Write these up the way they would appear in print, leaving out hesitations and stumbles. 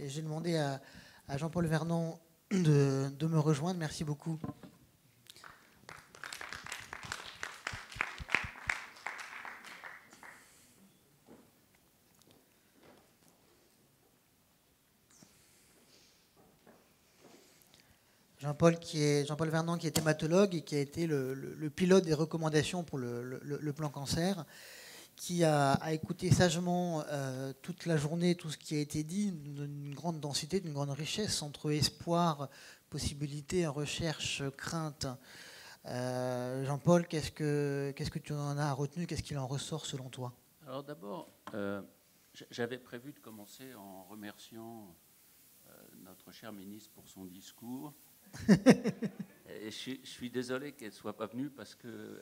Et j'ai demandé à Jean-Paul Vernon de me rejoindre. Merci beaucoup. Jean-Paul Vernon, qui est hématologue et qui a été le pilote des recommandations pour le plan cancer, qui a écouté sagement toute la journée tout ce qui a été dit, d'une grande densité, d'une grande richesse entre espoir, possibilités, recherche, crainte. Jean-Paul, qu'est-ce que tu en as retenu? Qu'est-ce qu'il en ressort selon toi? Alors d'abord, j'avais prévu de commencer en remerciant notre cher ministre pour son discours. Et je suis désolé qu'elle ne soit pas venue parce que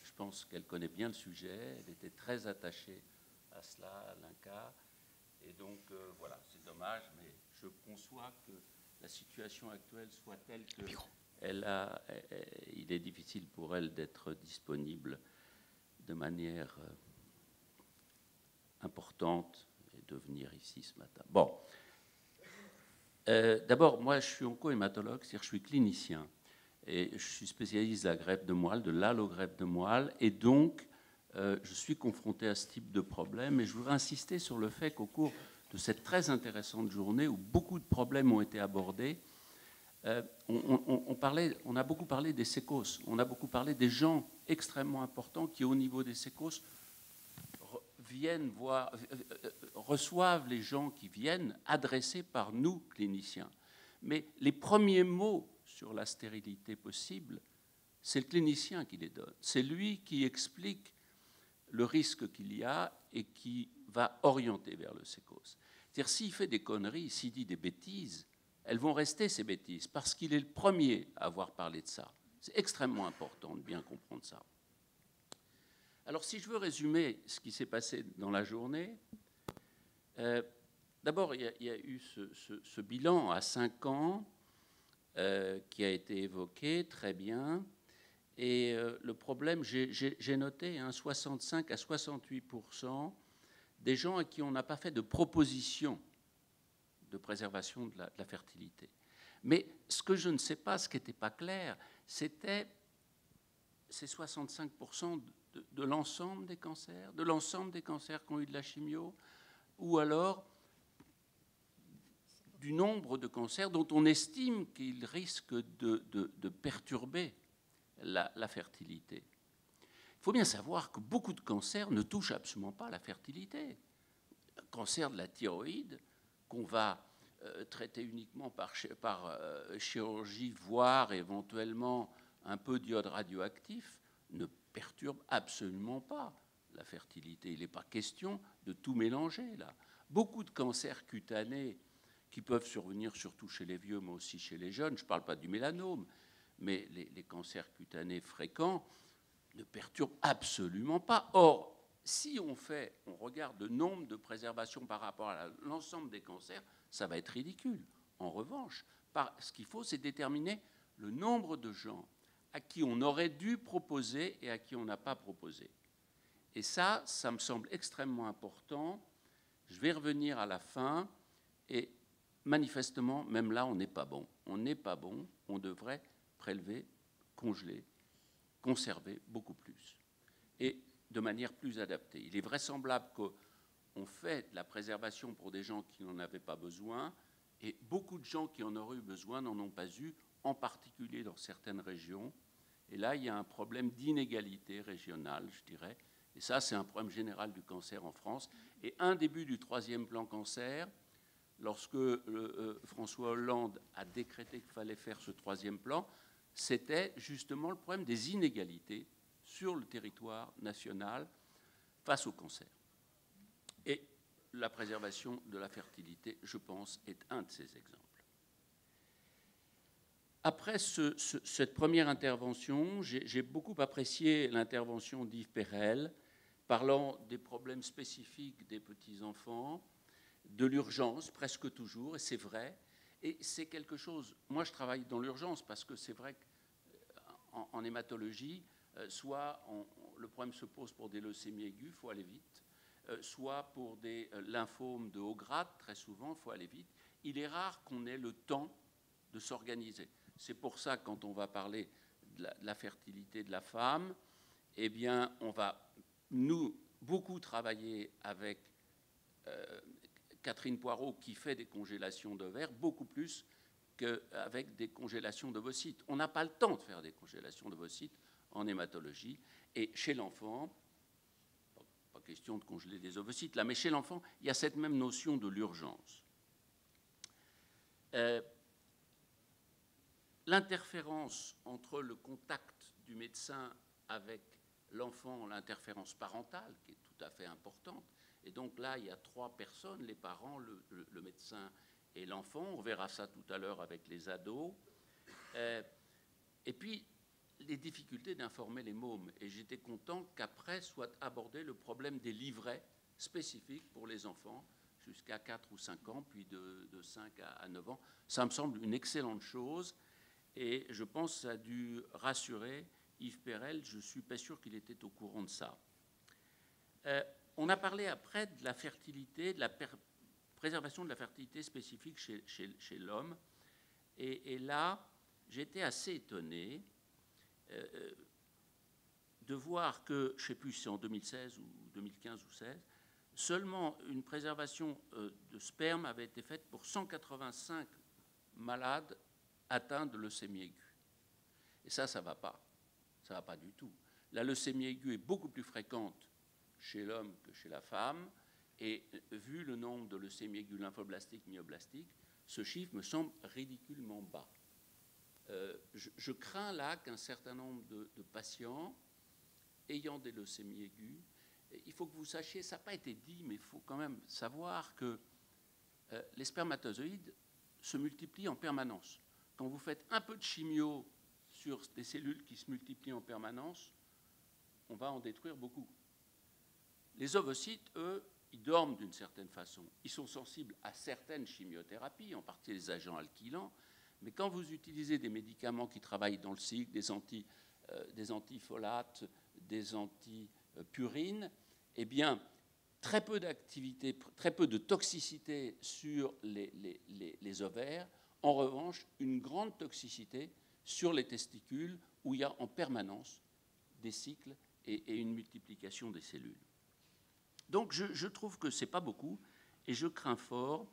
je pense qu'elle connaît bien le sujet. Elle était très attachée à cela, à l'INCa. Et donc, voilà, c'est dommage, mais je conçois que la situation actuelle soit telle qu'il est difficile pour elle d'être disponible de manière importante et de venir ici ce matin. Bon. D'abord, moi, je suis onco-hématologue, c'est-à-dire je suis clinicien. Et je suis spécialiste de la greffe de moelle, de l'allogreffe de moelle. Et donc, je suis confronté à ce type de problème. Et je voudrais insister sur le fait qu'au cours de cette très intéressante journée, où beaucoup de problèmes ont été abordés, on a beaucoup parlé des sécos. On a beaucoup parlé des gens extrêmement importants qui, au niveau des sécos, viennent voir, reçoivent les gens qui viennent adressés par nous, cliniciens. Mais les premiers mots sur la stérilité possible, c'est le clinicien qui les donne. C'est lui qui explique le risque qu'il y a et qui va orienter vers le sécos. C'est-à-dire, s'il fait des conneries, s'il dit des bêtises, elles vont rester ces bêtises, parce qu'il est le premier à avoir parlé de ça. C'est extrêmement important de bien comprendre ça. Alors, si je veux résumer ce qui s'est passé dans la journée, d'abord, il y a eu ce bilan à 5 ans qui a été évoqué, très bien. Et le problème, j'ai noté 65 à 68% des gens à qui on n'a pas fait de proposition de préservation de la fertilité. Mais ce que je ne sais pas, ce qui n'était pas clair, c'était ces 65% de l'ensemble des cancers, qui ont eu de la chimio, ou alors du nombre de cancers dont on estime qu'ils risquent de perturber la fertilité. Il faut bien savoir que beaucoup de cancers ne touchent absolument pas la fertilité. Un cancer de la thyroïde, qu'on va traiter uniquement par chirurgie, voire éventuellement un peu d'iode radioactif, ne perturbe absolument pas la fertilité. Il n'est pas question de tout mélanger, là. Beaucoup de cancers cutanés qui peuvent survenir surtout chez les vieux, mais aussi chez les jeunes, je ne parle pas du mélanome, mais les cancers cutanés fréquents ne perturbent absolument pas. Or, si on regarde le nombre de préservations par rapport à l'ensemble des cancers, ça va être ridicule. En revanche, ce qu'il faut, c'est déterminer le nombre de gens à qui on aurait dû proposer et à qui on n'a pas proposé. Et ça me semble extrêmement important. Je vais revenir à la fin. Et manifestement, même là, on n'est pas bon. On n'est pas bon. On devrait prélever, congeler, conserver beaucoup plus. Et de manière plus adaptée. Il est vraisemblable qu'on fait de la préservation pour des gens qui n'en avaient pas besoin, et beaucoup de gens qui en auraient eu besoin n'en ont pas eu, en particulier dans certaines régions. Et là, il y a un problème d'inégalité régionale, je dirais. Et ça, c'est un problème général du cancer en France. Et un début du 3e plan cancer, lorsque François Hollande a décrété qu'il fallait faire ce 3e plan, c'était justement le problème des inégalités sur le territoire national face au cancer. Et la préservation de la fertilité, je pense, est un de ces exemples. Après cette première intervention, j'ai beaucoup apprécié l'intervention d'Yves Perel, parlant des problèmes spécifiques des petits-enfants, de l'urgence, presque toujours, et c'est vrai. Et c'est quelque chose... Moi, je travaille dans l'urgence parce que c'est vrai qu'en hématologie, soit le problème se pose pour des leucémies aiguës, il faut aller vite, soit pour des lymphomes de haut grade, très souvent, il faut aller vite. il est rare qu'on ait le temps de s'organiser. C'est pour ça, quand on va parler de la fertilité de la femme, eh bien, on va, nous, beaucoup travailler avec Catherine Poirot, qui fait des congélations d'ovaires, beaucoup plus qu'avec des congélations d'ovocytes. On n'a pas le temps de faire des congélations d'ovocytes en hématologie. Et chez l'enfant, pas question de congeler des ovocytes là, mais chez l'enfant, il y a cette même notion de l'urgence. L'interférence entre le contact du médecin avec l'enfant, l'interférence parentale, qui est tout à fait importante. Et donc là, il y a 3 personnes, les parents, le médecin et l'enfant. On verra ça tout à l'heure avec les ados. Et puis, les difficultés d'informer les mômes. Et j'étais content qu'après soit abordé le problème des livrets spécifiques pour les enfants jusqu'à 4 ou 5 ans, puis de 5 à 9 ans. Ça me semble une excellente chose. Et je pense que ça a dû rassurer Yves Perel. Je ne suis pas sûr qu'il était au courant de ça. On a parlé après de la fertilité, de la préservation de la fertilité spécifique chez l'homme. Et là, j'étais assez étonné de voir que, je ne sais plus si c'est en 2016 ou 2015 ou 2016, seulement une préservation de sperme avait été faite pour 185 malades atteints de leucémie aiguë. Et ça ne va pas. Ça ne va pas du tout. La leucémie aiguë est beaucoup plus fréquente chez l'homme que chez la femme. Et vu le nombre de leucémies aiguës lymphoblastiques, myoblastiques, ce chiffre me semble ridiculement bas. Je crains là qu'un certain nombre de patients ayant des leucémies aiguës, il faut que vous sachiez, ça n'a pas été dit, mais il faut quand même savoir que les spermatozoïdes se multiplient en permanence. Quand vous faites un peu de chimio sur des cellules qui se multiplient en permanence, on va en détruire beaucoup. Les ovocytes, eux, ils dorment d'une certaine façon. Ils sont sensibles à certaines chimiothérapies, en partie les agents alkylants, mais quand vous utilisez des médicaments qui travaillent dans le cycle, des antifolates, des antipurines, eh bien, très peu d'activité, très peu de toxicité sur les ovaires. En revanche, une grande toxicité sur les testicules, où il y a en permanence des cycles et une multiplication des cellules. Donc, je trouve que ce n'est pas beaucoup, et je crains fort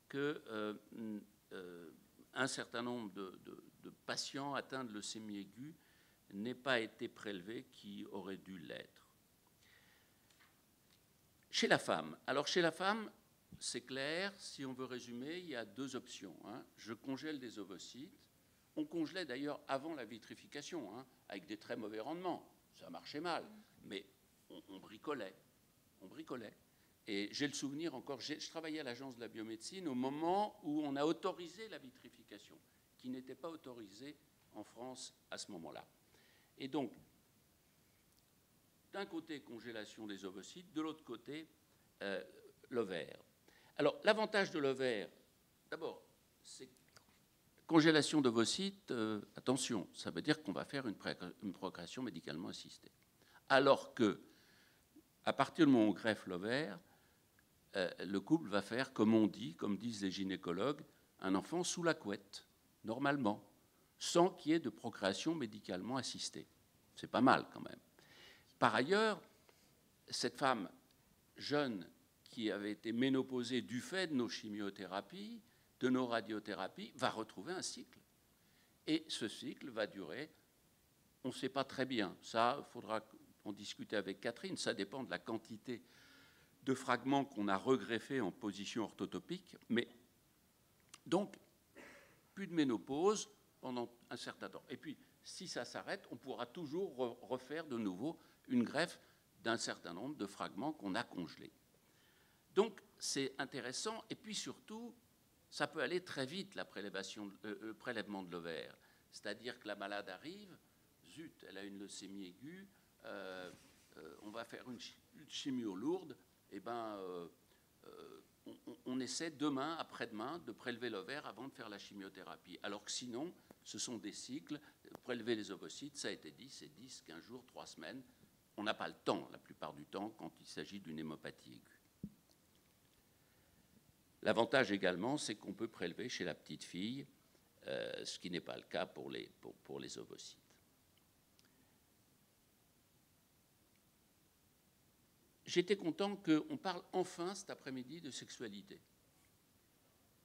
que un certain nombre de patients atteints de leucémie aiguë n'aient pas été prélevés qui auraient dû l'être. Chez la femme, alors chez la femme, c'est clair, si on veut résumer, il y a 2 options. Je congèle des ovocytes. On congelait d'ailleurs avant la vitrification, avec des très mauvais rendements. Ça marchait mal, mais on bricolait. On bricolait. Et j'ai le souvenir encore, je travaillais à l'Agence de la biomédecine au moment où on a autorisé la vitrification, qui n'était pas autorisée en France à ce moment-là. Et donc, d'un côté, congélation des ovocytes, de l'autre côté, l'ovaire. Alors, l'avantage de l'ovaire, d'abord, c'est congélation d'ovocytes, attention, ça veut dire qu'on va faire une procréation médicalement assistée. Alors que, à partir du moment où on greffe l'ovaire, le couple va faire, comme disent les gynécologues, un enfant sous la couette, normalement, sans qu'il y ait de procréation médicalement assistée. C'est pas mal quand même. Par ailleurs, cette femme jeune qui avait été ménopausée du fait de nos chimiothérapies, de nos radiothérapies, va retrouver un cycle. Et ce cycle va durer, on ne sait pas très bien. Ça, il faudra en discuter avec Catherine. Ça dépend de la quantité de fragments qu'on a regreffés en position orthotopique. Mais donc, plus de ménopause pendant un certain temps. Et puis, si ça s'arrête, on pourra toujours refaire de nouveau une greffe d'un certain nombre de fragments qu'on a congelés. Donc, c'est intéressant. Et puis, surtout, ça peut aller très vite, le prélèvement de l'ovaire. C'est-à-dire que la malade arrive, zut, elle a une leucémie aiguë, on va faire une chimio lourde, et on essaie demain, après-demain, de prélever l'ovaire avant de faire la chimiothérapie. Alors que sinon, ce sont des cycles. Prélever les ovocytes, ça a été dit, c'est 10, 15 jours, 3 semaines. On n'a pas le temps, la plupart du temps, quand il s'agit d'une hémopathie aiguë. L'avantage également, c'est qu'on peut prélever chez la petite fille, ce qui n'est pas le cas pour les ovocytes. J'étais content qu'on parle enfin cet après-midi de sexualité.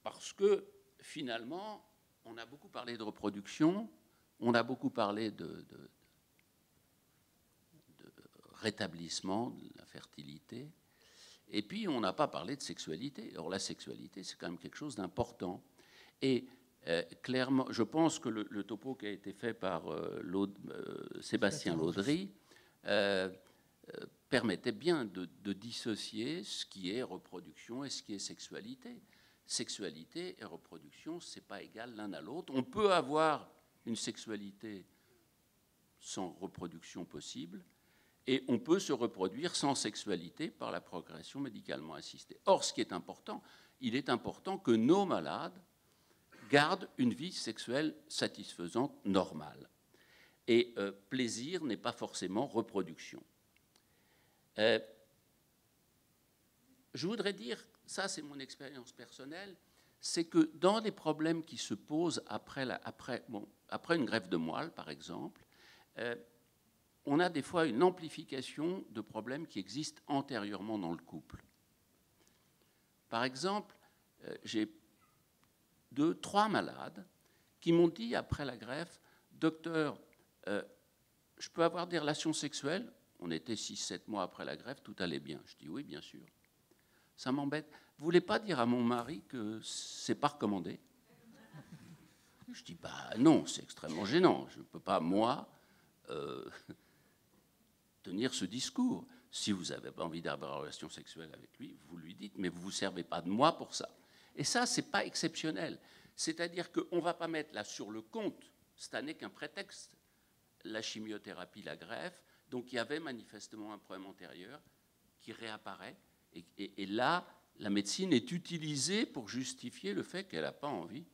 Parce que finalement, on a beaucoup parlé de reproduction, on a beaucoup parlé de rétablissement de la fertilité, et puis on n'a pas parlé de sexualité. Or, la sexualité, c'est quand même quelque chose d'important. Et clairement, je pense que le topo qui a été fait par Sébastien Laudry permettait bien de dissocier ce qui est reproduction et ce qui est sexualité. Sexualité et reproduction, ce n'est pas égal l'un à l'autre. On peut avoir une sexualité sans reproduction possible, et on peut se reproduire sans sexualité par la procréation médicalement assistée. Or, ce qui est important, il est important que nos malades gardent une vie sexuelle satisfaisante, normale. Et plaisir n'est pas forcément reproduction. Je voudrais dire, ça c'est mon expérience personnelle, c'est que dans les problèmes qui se posent après une greffe de moelle, par exemple, on a des fois une amplification de problèmes qui existent antérieurement dans le couple. Par exemple, j'ai 2-3 malades qui m'ont dit après la greffe, docteur, je peux avoir des relations sexuelles? On était 6-7 mois après la greffe, tout allait bien. Je dis oui, bien sûr. Ça m'embête. Vous ne voulez pas dire à mon mari que ce n'est pas recommandé? Je dis bah non, c'est extrêmement gênant. Je ne peux pas, moi, tenir ce discours. Si vous n'avez pas envie d'avoir une relation sexuelle avec lui, vous lui dites, mais vous ne vous servez pas de moi pour ça. Et ça, ce n'est pas exceptionnel. C'est-à-dire qu'on ne va pas mettre là sur le compte, ce n'est qu'un prétexte, la chimiothérapie, la greffe. Donc il y avait manifestement un problème antérieur qui réapparaît. Et là, la médecine est utilisée pour justifier le fait qu'elle n'a pas envie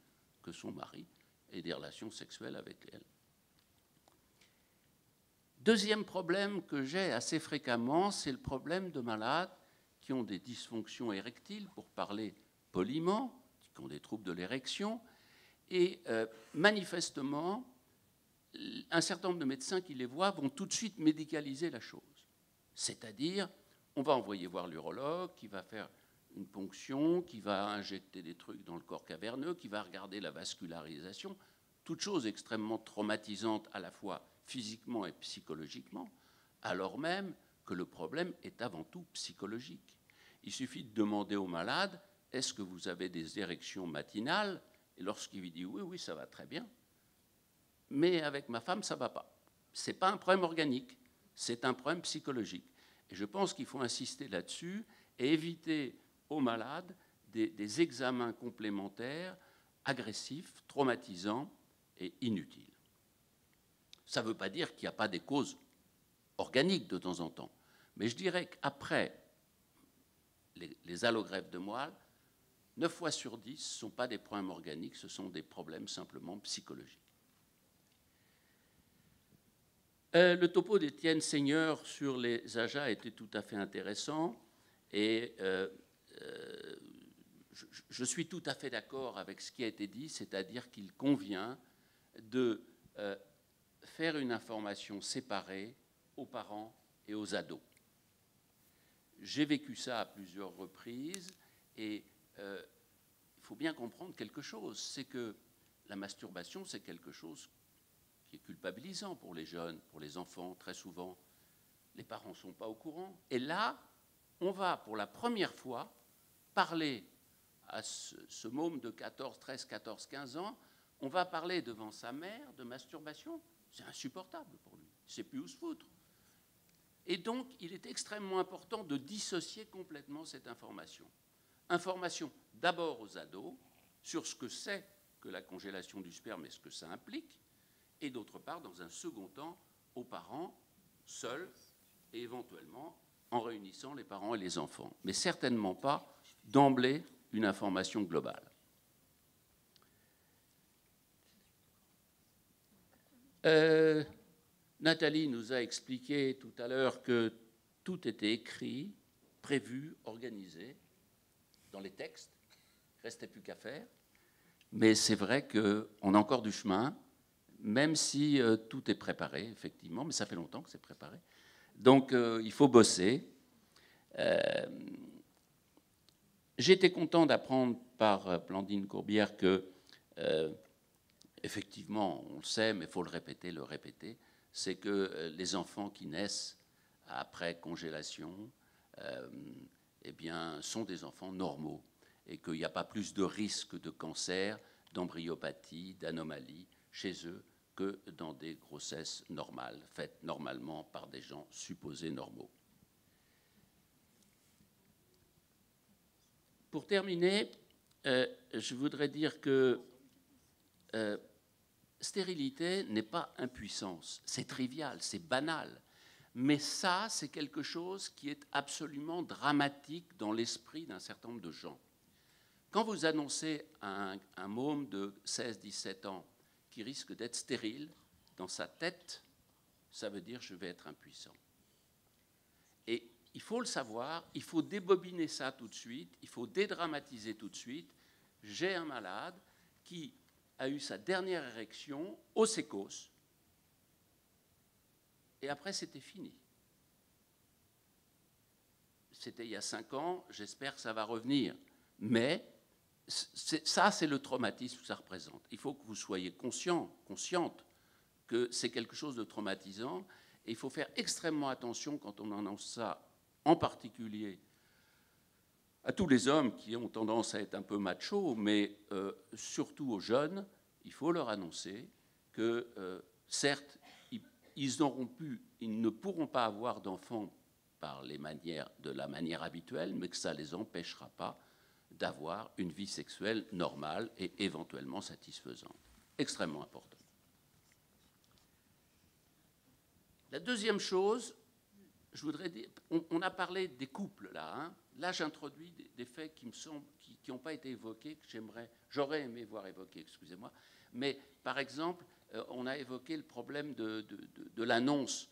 que son mari ait des relations sexuelles avec elle. Deuxième problème que j'ai assez fréquemment, c'est le problème de malades qui ont des dysfonctions érectiles, pour parler poliment, qui ont des troubles de l'érection. Et manifestement, un certain nombre de médecins qui les voient vont tout de suite médicaliser la chose. C'est-à-dire, on va envoyer voir l'urologue qui va faire une ponction, qui va injecter des trucs dans le corps caverneux, qui va regarder la vascularisation, toutes choses extrêmement traumatisantes à la fois physiquement et psychologiquement, alors même que le problème est avant tout psychologique. Il suffit de demander au malade, est-ce que vous avez des érections matinales? Et lorsqu'il lui dit oui, oui, ça va très bien, mais avec ma femme, ça ne va pas. Ce n'est pas un problème organique, c'est un problème psychologique. Et je pense qu'il faut insister là-dessus et éviter aux malades des examens complémentaires agressifs, traumatisants et inutiles. Ça ne veut pas dire qu'il n'y a pas des causes organiques de temps en temps, mais je dirais qu'après les allogreffes de moelle, 9 fois sur 10, ce ne sont pas des problèmes organiques, ce sont des problèmes simplement psychologiques. Le topo d'Étienne Seigneur sur les AJA était tout à fait intéressant et je suis tout à fait d'accord avec ce qui a été dit, c'est-à-dire qu'il convient de faire une information séparée aux parents et aux ados. J'ai vécu ça à plusieurs reprises et il faut bien comprendre quelque chose, c'est que la masturbation, c'est quelque chose qui est culpabilisant pour les jeunes, pour les enfants, très souvent. Les parents ne sont pas au courant. Et là, on va pour la première fois parler à ce môme de 13, 14, 15 ans, on va parler devant sa mère de masturbation. C'est insupportable pour lui. Il ne sait plus où se foutre. Et donc, il est extrêmement important de dissocier complètement cette information. Information d'abord aux ados sur ce que c'est que la congélation du sperme et ce que ça implique, et d'autre part, dans un second temps, aux parents, seuls, et éventuellement en réunissant les parents et les enfants. Mais certainement pas d'emblée une information globale. Nathalie nous a expliqué tout à l'heure que tout était écrit, prévu, organisé dans les textes, restait plus qu'à faire. Mais c'est vrai qu'on a encore du chemin, même si tout est préparé, effectivement, mais ça fait longtemps que c'est préparé. Donc, il faut bosser. J'ai été content d'apprendre par Blandine Courbière que, effectivement, on le sait, mais il faut le répéter, c'est que les enfants qui naissent après congélation eh bien, sont des enfants normaux et qu'il n'y a pas plus de risque de cancer, d'embryopathie, d'anomalie chez eux que dans des grossesses normales, faites normalement par des gens supposés normaux. Pour terminer, je voudrais dire que stérilité n'est pas impuissance, c'est trivial, c'est banal. Mais ça, c'est quelque chose qui est absolument dramatique dans l'esprit d'un certain nombre de gens. Quand vous annoncez à un môme de 16-17 ans qui risque d'être stérile, dans sa tête, ça veut dire « je vais être impuissant ». Et il faut le savoir, il faut débobiner ça tout de suite, il faut dédramatiser tout de suite. J'ai un malade qui a eu sa dernière érection au sécos, et après c'était fini. C'était il y a 5 ans, j'espère que ça va revenir. Mais ça, c'est le traumatisme que ça représente. Il faut que vous soyez consciente que c'est quelque chose de traumatisant, et il faut faire extrêmement attention quand on annonce ça, en particulier à tous les hommes qui ont tendance à être un peu machos, mais surtout aux jeunes, il faut leur annoncer que, certes, ils ne pourront pas avoir d'enfants de la manière habituelle, mais que ça ne les empêchera pas d'avoir une vie sexuelle normale et éventuellement satisfaisante. Extrêmement important. La deuxième chose, je voudrais dire, on a parlé des couples là. Hein. Là, j'introduis des faits qui me semblent, qui n'ont pas été évoqués, que j'aurais aimé voir évoqués, excusez-moi. Mais par exemple, on a évoqué le problème de l'annonce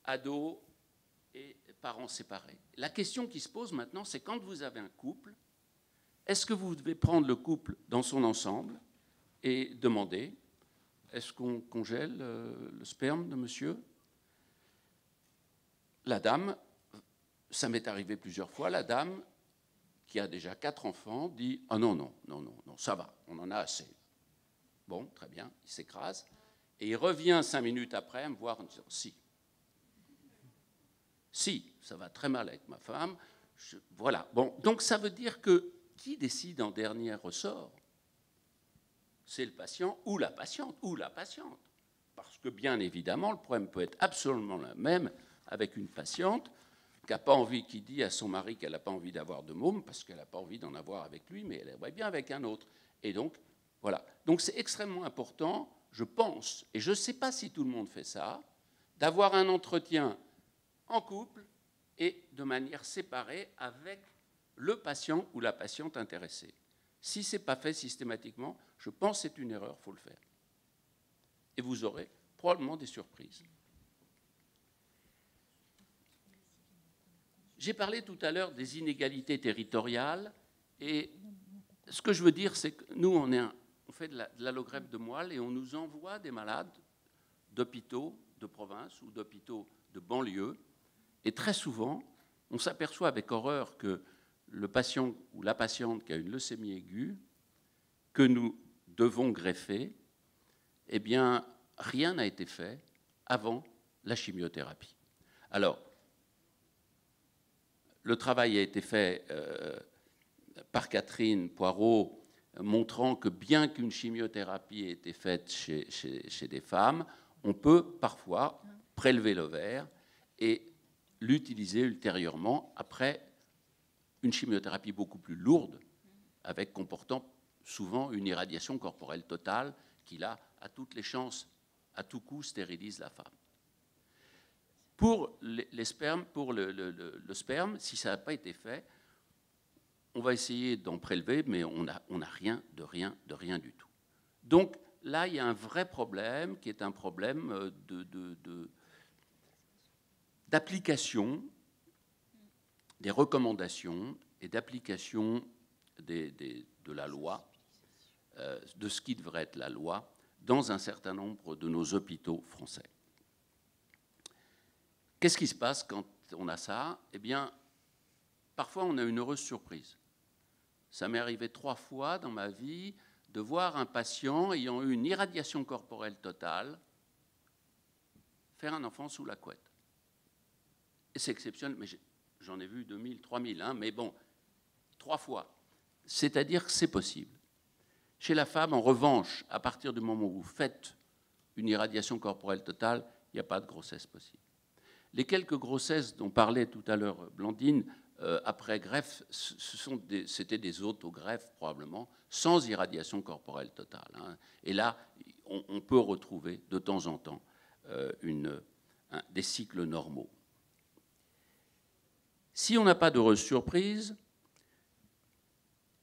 ado et parents séparés. La question qui se pose maintenant, c'est quand vous avez un couple, est-ce que vous devez prendre le couple dans son ensemble et demander, est-ce qu'on congèle le sperme de monsieur ? La dame, ça m'est arrivé plusieurs fois, la dame qui a déjà 4 enfants dit « Ah non, non, non, non, non, ça va, on en a assez. » Bon, très bien, il s'écrase. Et il revient 5 minutes après me voir en disant « Si, ça va très mal avec ma femme. » Voilà. Bon, donc ça veut dire que qui décide en dernier ressort ? C'est le patient ou la patiente, Parce que bien évidemment, le problème peut être absolument le même avec une patiente qui dit à son mari qu'elle n'a pas envie d'avoir de môme parce qu'elle n'a pas envie d'en avoir avec lui, mais elle aimerait bien avec un autre. Et donc, voilà. Donc c'est extrêmement important, je pense, et je ne sais pas si tout le monde fait ça, d'avoir un entretien en couple et de manière séparée avec le patient ou la patiente intéressée. Si ce n'est pas fait systématiquement, je pense que c'est une erreur, il faut le faire. Et vous aurez probablement des surprises. J'ai parlé tout à l'heure des inégalités territoriales, et ce que je veux dire, c'est que nous, on fait de l'allogreffe de moelle et on nous envoie des malades d'hôpitaux de province ou d'hôpitaux de banlieue, et très souvent, on s'aperçoit avec horreur que le patient ou la patiente qui a une leucémie aiguë, que nous devons greffer, eh bien, rien n'a été fait avant la chimiothérapie. Alors, le travail a été fait par Catherine Poirot, montrant que bien qu'une chimiothérapie ait été faite chez des femmes, on peut parfois prélever l'ovaire et l'utiliser ultérieurement après une chimiothérapie beaucoup plus lourde, comportant souvent une irradiation corporelle totale qui, là, a toutes les chances, à tout coup, stérilise la femme. Pour les spermes, pour le sperme, si ça n'a pas été fait, on va essayer d'en prélever, mais on n'a rien du tout. Donc là, il y a un vrai problème qui est un problème d'application des recommandations et d'application de la loi, de ce qui devrait être la loi, dans un certain nombre de nos hôpitaux français. Qu'est-ce qui se passe quand on a ça? Eh bien, parfois on a une heureuse surprise. Ça m'est arrivé 3 fois dans ma vie de voir un patient ayant eu une irradiation corporelle totale faire un enfant sous la couette. Et c'est exceptionnel, mais j'en ai vu 2000, 3000, hein, mais bon, 3 fois. C'est-à-dire que c'est possible. Chez la femme, en revanche, à partir du moment où vous faites une irradiation corporelle totale, il n'y a pas de grossesse possible. Les quelques grossesses dont parlait tout à l'heure Blandine, après greffe, c'était des autogreffes probablement, sans irradiation corporelle totale. Hein. Et là, on peut retrouver de temps en temps des cycles normaux. Si on n'a pas d'heureuse surprise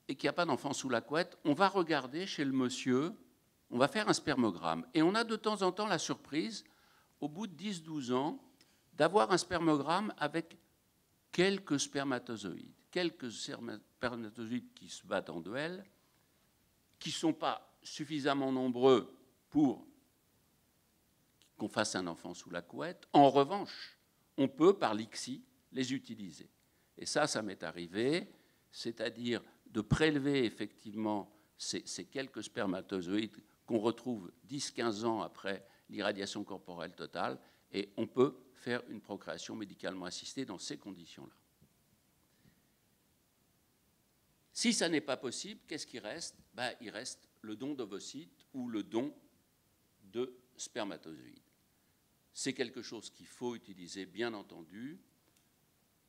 et qu'il n'y a pas d'enfant sous la couette, on va regarder chez le monsieur, on va faire un spermogramme. Et on a de temps en temps la surprise, au bout de 10-12 ans, d'avoir un spermogramme avec quelques spermatozoïdes qui se battent en duel, qui ne sont pas suffisamment nombreux pour qu'on fasse un enfant sous la couette. En revanche, on peut, par l'ICSI, les utiliser. Et ça m'est arrivé, c'est-à-dire de prélever effectivement ces quelques spermatozoïdes qu'on retrouve 10-15 ans après l'irradiation corporelle totale, et on peut faire une procréation médicalement assistée dans ces conditions-là. Si ça n'est pas possible, qu'est-ce qui reste? Il reste le don d'ovocytes ou le don de spermatozoïdes. C'est quelque chose qu'il faut utiliser, bien entendu.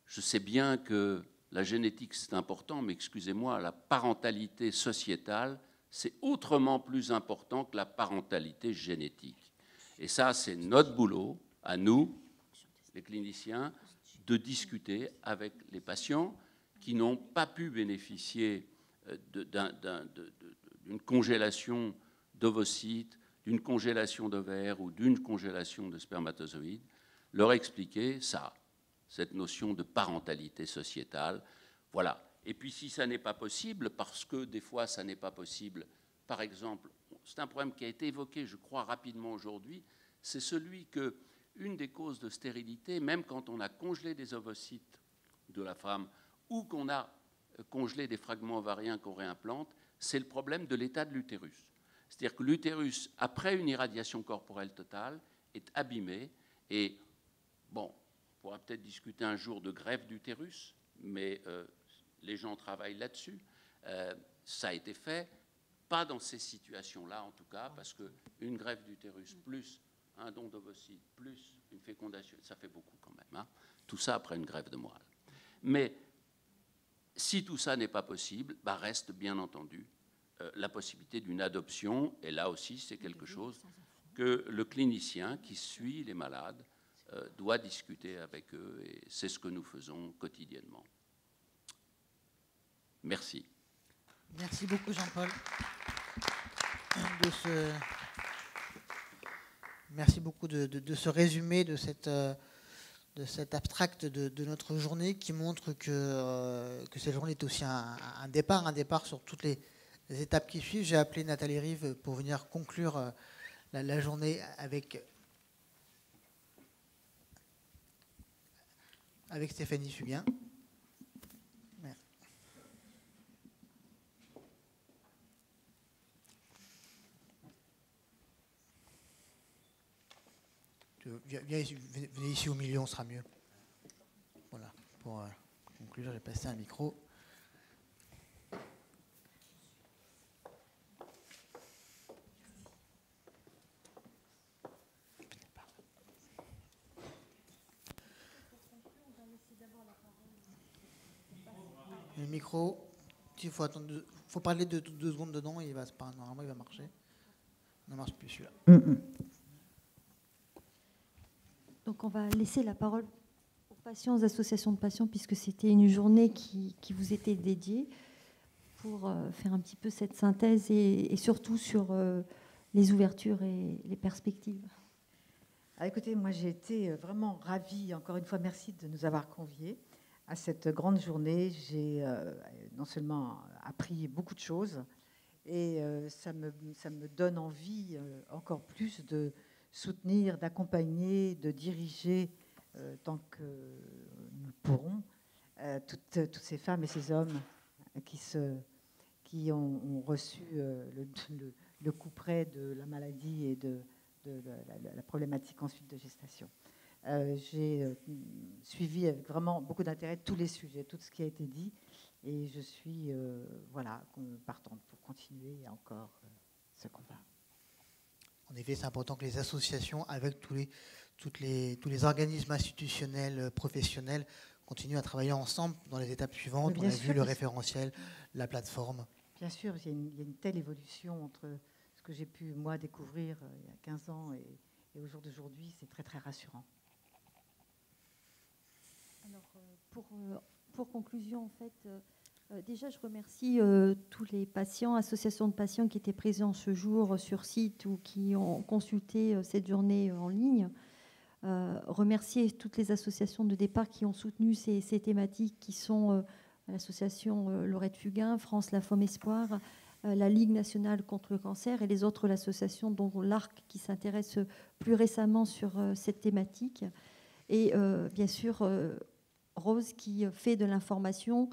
Je sais bien que la génétique, c'est important, mais excusez-moi, la parentalité sociétale, c'est autrement plus important que la parentalité génétique. Et ça, c'est notre boulot, à nous, les cliniciens, de discuter avec les patients qui n'ont pas pu bénéficier d'une congélation d'ovocytes, d'une congélation d'ovaires ou d'une congélation de spermatozoïdes, leur expliquer ça, cette notion de parentalité sociétale. Voilà. Et puis si ça n'est pas possible, parce que des fois ça n'est pas possible, par exemple, c'est un problème qui a été évoqué, je crois, rapidement aujourd'hui, c'est celui que une des causes de stérilité, même quand on a congelé des ovocytes de la femme ou qu'on a congelé des fragments ovariens qu'on réimplante, c'est le problème de l'état de l'utérus. C'est-à-dire que l'utérus, après une irradiation corporelle totale, est abîmé. Et bon, on pourra peut-être discuter un jour de greffe d'utérus, mais les gens travaillent là-dessus. Ça a été fait, pas dans ces situations-là en tout cas, parce qu'une greffe d'utérus plus un don d'ovocytes plus une fécondation, ça fait beaucoup quand même. Hein. Tout ça après une greffe de moelle. Mais si tout ça n'est pas possible, reste bien entendu la possibilité d'une adoption. Et là aussi, c'est quelque chose que le clinicien qui suit les malades doit discuter avec eux. Et c'est ce que nous faisons quotidiennement. Merci. Merci beaucoup, Jean-Paul. Merci beaucoup de ce résumé, de cet abstract de notre journée qui montre que cette journée est aussi un départ sur toutes les étapes qui suivent. J'ai appelé Nathalie Rive pour venir conclure la journée avec Stéphanie Fugain. Venez ici au milieu, on sera mieux. Voilà, pour conclure, j'ai passé un micro. Le micro, il faut attendre, faut parler de 2 secondes dedans, et normalement il va marcher. Non, marche plus celui-là. Donc on va laisser la parole aux patients, aux associations de patients, puisque c'était une journée qui vous était dédiée, pour faire un petit peu cette synthèse et surtout sur les ouvertures et les perspectives. Alors écoutez, moi j'ai été vraiment ravie, encore une fois merci de nous avoir conviés à cette grande journée. J'ai non seulement appris beaucoup de choses. Et ça me donne envie encore plus de soutenir, d'accompagner, de diriger, tant que nous le pourrons, toutes ces femmes et ces hommes qui ont reçu le coup près de la maladie et de la problématique ensuite de gestation. J'ai suivi avec vraiment beaucoup d'intérêt tous les sujets, tout ce qui a été dit, et je suis partante pour continuer encore ce combat. En effet, c'est important que les associations, avec tous les organismes institutionnels, professionnels, continuent à travailler ensemble dans les étapes suivantes. On a vu le référentiel, la plateforme. Bien sûr, il y a une telle évolution entre ce que j'ai pu, moi, découvrir il y a 15 ans et au jour d'aujourd'hui. C'est très, très rassurant. Alors, pour conclusion, en fait, déjà, je remercie tous les patients, associations de patients qui étaient présents ce jour sur site ou qui ont consulté cette journée en ligne. Remercier toutes les associations de départ qui ont soutenu ces thématiques qui sont l'association Laurette Fugain, France La Femme Espoir, la Ligue nationale contre le cancer et les autres associations dont l'ARC qui s'intéresse plus récemment sur cette thématique. Et bien sûr, Rose qui fait de l'information,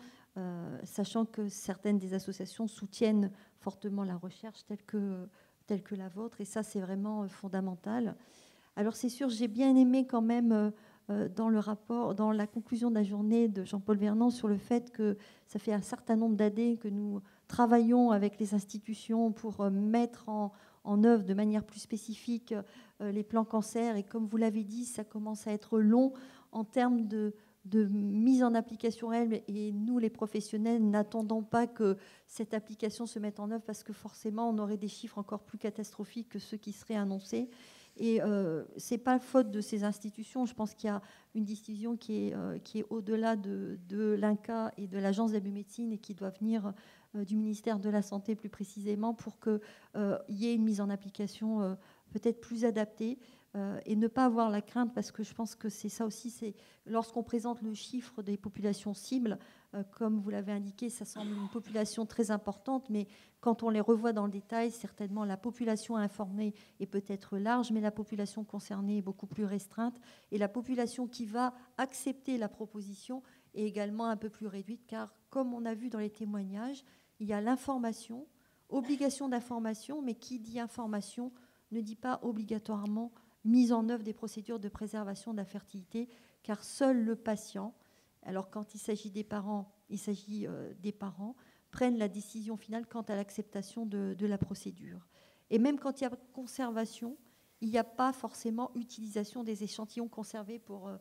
sachant que certaines des associations soutiennent fortement la recherche telle que la vôtre. Et ça, c'est vraiment fondamental. Alors c'est sûr, j'ai bien aimé quand même dans le rapport, dans la conclusion de la journée de Jean-Paul Vernant sur le fait que ça fait un certain nombre d'années que nous travaillons avec les institutions pour mettre en œuvre de manière plus spécifique les plans cancer. Et comme vous l'avez dit, ça commence à être long en termes de mise en application réelle. Et nous, les professionnels, n'attendons pas que cette application se mette en œuvre parce que forcément, on aurait des chiffres encore plus catastrophiques que ceux qui seraient annoncés. Et ce n'est pas faute de ces institutions. Je pense qu'il y a une décision qui est au-delà de l'INCa et de l'Agence de la biomédecine et qui doit venir du ministère de la Santé plus précisément pour qu'il y ait une mise en application peut-être plus adaptée et ne pas avoir la crainte, parce que je pense que c'est ça aussi, c'est lorsqu'on présente le chiffre des populations cibles, comme vous l'avez indiqué, ça semble une population très importante, mais quand on les revoit dans le détail, certainement la population informée est peut-être large, mais la population concernée est beaucoup plus restreinte, et la population qui va accepter la proposition est également un peu plus réduite, car comme on a vu dans les témoignages, il y a l'information, obligation d'information, mais qui dit information ne dit pas obligatoirement mise en œuvre des procédures de préservation de la fertilité, car seul le patient, alors quand il s'agit des parents, prennent la décision finale quant à l'acceptation de la procédure. Et même quand il y a conservation, il n'y a pas forcément utilisation des échantillons conservés pour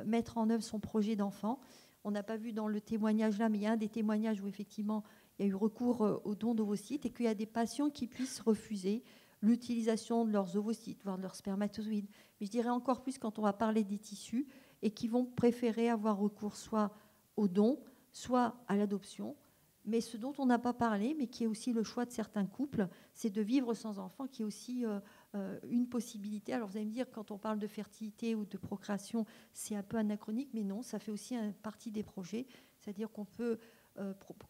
mettre en œuvre son projet d'enfant. On n'a pas vu dans le témoignage là, mais il y a un des témoignages où effectivement il y a eu recours aux dons d'ovocytes et qu'il y a des patients qui puissent refuser l'utilisation de leurs ovocytes, voire de leurs spermatozoïdes. Mais je dirais encore plus quand on va parler des tissus et qui vont préférer avoir recours soit aux dons, soit à l'adoption. Mais ce dont on n'a pas parlé, mais qui est aussi le choix de certains couples, c'est de vivre sans enfant, qui est aussi une possibilité. Alors vous allez me dire, quand on parle de fertilité ou de procréation, c'est un peu anachronique, mais non, ça fait aussi partie des projets. C'est-à-dire qu'on peut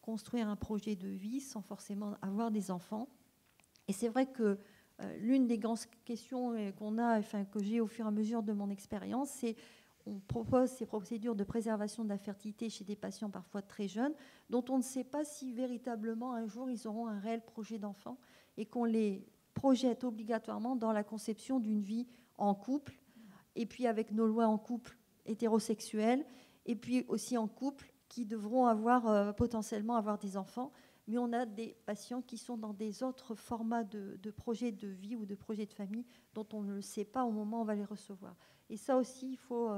construire un projet de vie sans forcément avoir des enfants. Et c'est vrai que l'une des grandes questions qu'on a, enfin, que j'ai au fur et à mesure de mon expérience, c'est on propose ces procédures de préservation de la fertilité chez des patients parfois très jeunes, dont on ne sait pas si véritablement un jour ils auront un réel projet d'enfant et qu'on les projette obligatoirement dans la conception d'une vie en couple, et puis avec nos lois en couple hétérosexuels, et puis aussi en couple qui devront potentiellement avoir des enfants. Mais on a des patients qui sont dans des autres formats de projets de vie ou de projets de famille dont on ne le sait pas au moment où on va les recevoir. Et ça aussi, il faut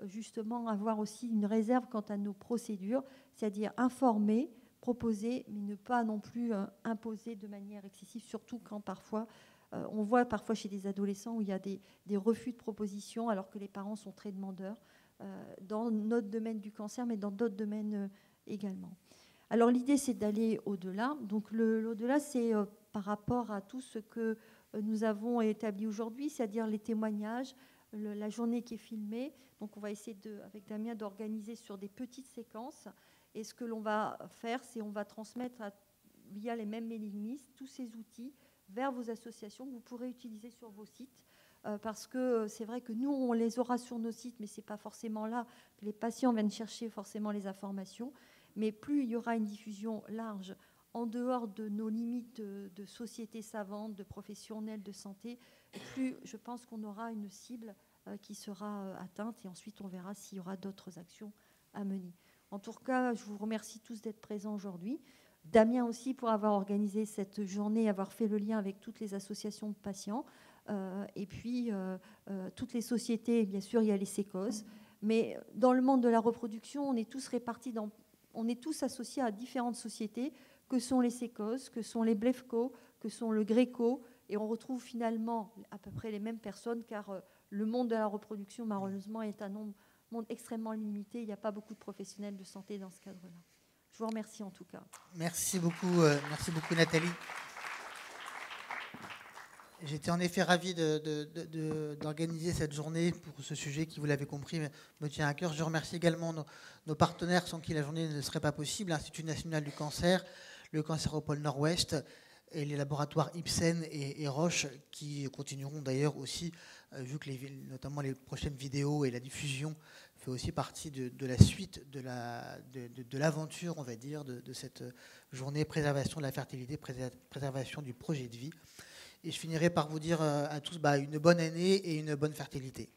justement avoir aussi une réserve quant à nos procédures, c'est-à-dire informer, proposer, mais ne pas non plus imposer de manière excessive, surtout quand parfois, on voit parfois chez des adolescents où il y a des refus de propositions alors que les parents sont très demandeurs, dans notre domaine du cancer, mais dans d'autres domaines également. Alors l'idée, c'est d'aller au-delà. Donc l'au-delà, c'est par rapport à tout ce que nous avons établi aujourd'hui, c'est-à-dire les témoignages, la journée qui est filmée. Donc on va essayer, avec Damien, d'organiser sur des petites séquences Et ce que l'on va faire, c'est on va transmettre via les mêmes mailing lists tous ces outils vers vos associations que vous pourrez utiliser sur vos sites. Parce que c'est vrai que nous, on les aura sur nos sites, mais ce n'est pas forcément là que les patients viennent chercher forcément les informations. Mais plus il y aura une diffusion large en dehors de nos limites de sociétés savantes, de professionnels de santé, plus je pense qu'on aura une cible qui sera atteinte, et ensuite on verra s'il y aura d'autres actions à mener. En tout cas, je vous remercie tous d'être présents aujourd'hui. Damien aussi pour avoir organisé cette journée, avoir fait le lien avec toutes les associations de patients. Et puis, toutes les sociétés, bien sûr, il y a les sécos. Mais dans le monde de la reproduction, on est tous répartis on est tous associés à différentes sociétés, que sont les sécos, que sont les BLEFCO, que sont le GRECO. Et on retrouve finalement à peu près les mêmes personnes, car le monde de la reproduction, malheureusement, est un monde extrêmement limité. Il n'y a pas beaucoup de professionnels de santé dans ce cadre-là. Je vous remercie en tout cas. Merci beaucoup Nathalie. J'étais en effet ravi d'organiser cette journée pour ce sujet qui, vous l'avez compris, me tient à cœur. Je remercie également nos partenaires sans qui la journée ne serait pas possible, l'Institut national du cancer, le Cancéropole Nord-Ouest et les laboratoires Ipsen et Roche qui continueront d'ailleurs aussi, vu que notamment les prochaines vidéos et la diffusion fait aussi partie de la suite de l'aventure, on va dire, de cette journée préservation de la fertilité, préservation du projet de vie. Et je finirai par vous dire à tous une bonne année et une bonne fertilité.